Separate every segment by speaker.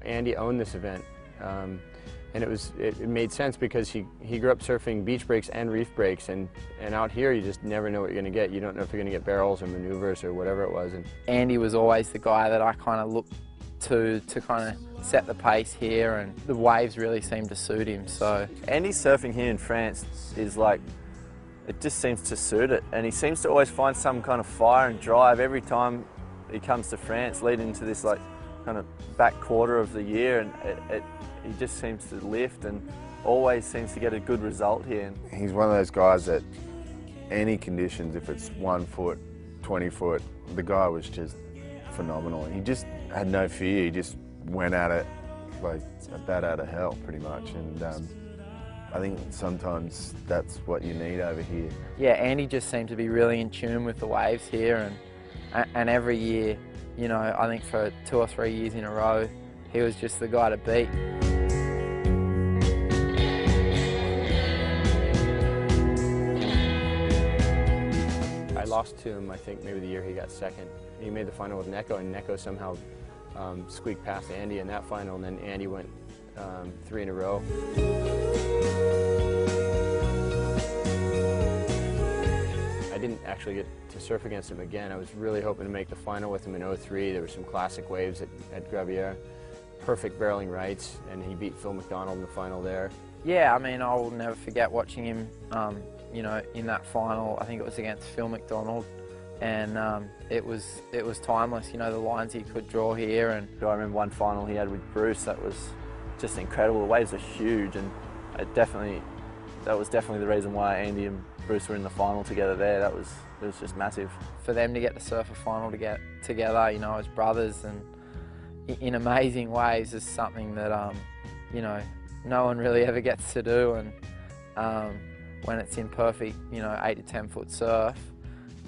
Speaker 1: Andy owned this event. And it made sense because he grew up surfing beach breaks and reef breaks, and out here you just never know what you're going to get. You don't know if you're going to get barrels or maneuvers or whatever it was. And
Speaker 2: Andy was always the guy that I kind of looked to kind of set the pace here, and the waves really seemed to suit him. So
Speaker 3: Andy's surfing here in France is like, it just seems to suit it, and he seems to always find some kind of fire and drive every time he comes to France, leading into this like kind of back quarter of the year, and he just seems to lift and always seems to get a good result here.
Speaker 4: He's one of those guys that any conditions, if it's 1 foot, 20 foot, the guy was just phenomenal. He just had no fear. He just went at it like a bat out of hell, pretty much. And I think sometimes that's what you need over here.
Speaker 2: Yeah, Andy just seemed to be really in tune with the waves here, and every year, you know, I think for 2 or 3 years in a row, he was just the guy to beat.
Speaker 1: I lost to him, I think, maybe the year he got second. He made the final with Neko, and Neko somehow squeaked past Andy in that final, and then Andy went 3 in a row. I didn't actually get to surf against him again. I was really hoping to make the final with him in '03. There were some classic waves at Gravière. Perfect barreling rights, and he beat Phil McDonald in the final there.
Speaker 2: Yeah, I mean, I will never forget watching him, you know, in that final. I think it was against Phil McDonald, and it was timeless. You know, the lines he could draw here. And
Speaker 3: I remember one final he had with Bruce that was just incredible. The waves are huge, and that was definitely the reason why Andy and Bruce were in the final together there. It was just massive.
Speaker 2: For them to get to surf a final together, you know, as brothers and in amazing waves is something that, you know, no one really ever gets to do. And when it's in perfect, you know, 8 to 10 foot surf,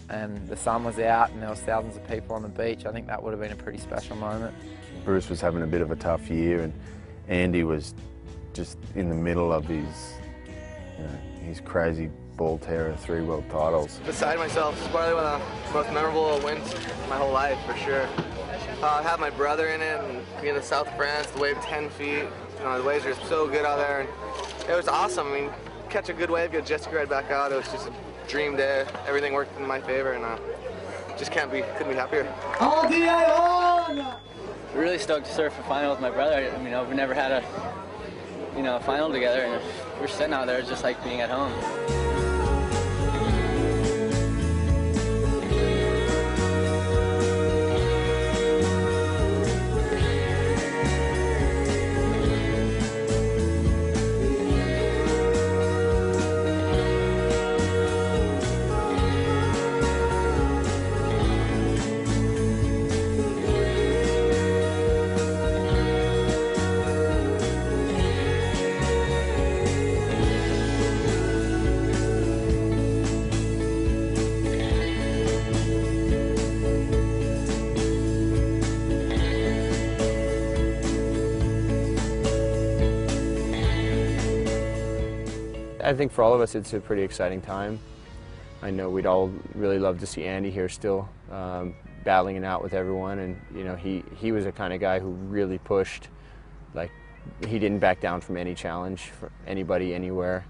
Speaker 2: and the sun was out and there was thousands of people on the beach, I think that would have been a pretty special moment.
Speaker 4: Bruce was having a bit of a tough year, and Andy was just in the middle of his crazy ball terror 3 world titles.
Speaker 5: Beside myself, it's probably one of the most memorable wins of my whole life, for sure. I had my brother in it, and being in South France, the wave 10 feet, you know, the waves are so good out there, and it was awesome. I mean, catch a good wave, get a jet ski ride back out, it was just a dream day. Everything worked in my favor, and just couldn't be happier.
Speaker 6: All day long! Really stoked to surf a final with my brother. I mean, we've never had a final together, and we're sitting out there, it's just like being at home.
Speaker 1: I think for all of us it's a pretty exciting time. I know we'd all really love to see Andy here still battling it out with everyone, and you know, he was the kind of guy who really pushed. Like, he didn't back down from any challenge for anybody anywhere.